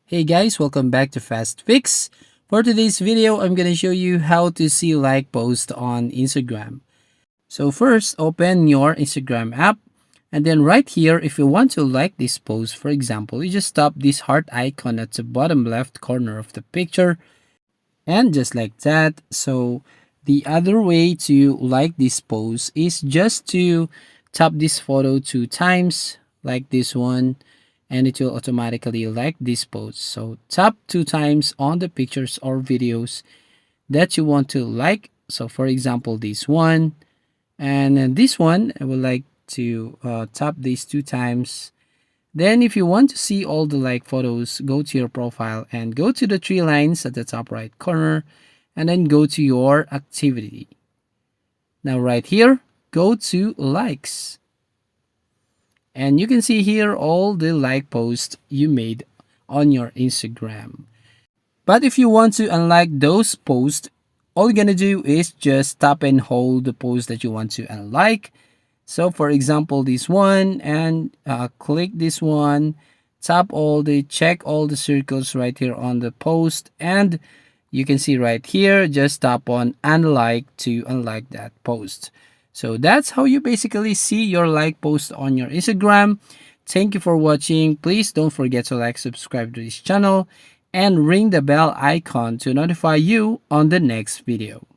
Hey guys, welcome back to Fast Fix. For today's video, I'm going to show you how to see like post on Instagram. So first, open your Instagram app and then right here, if you want to like this post, for example, you just tap this heart icon at the bottom left corner of the picture and just like that. So the other way to like this post is just to tap this photo 2 times like this one and it will automatically like this post. So tap 2 times on the pictures or videos that you want to like. So for example, this one and then this one, I would like to tap these 2 times. Then if you want to see all the like photos, go to your profile and go to the 3 lines at the top right corner and then go to your activity. Now right here, go to likes. And you can see here all the like posts you made on your Instagram. But if you want to unlike those posts, all you're gonna do is just tap and hold the post that you want to unlike. So for example, this one and click this one, check all the circles right here on the post and you can see right here, just tap on unlike to unlike that post. So that's how you basically see your like post on your Instagram. Thank you for watching. Please don't forget to like, subscribe to this channel, and ring the bell icon to notify you on the next video.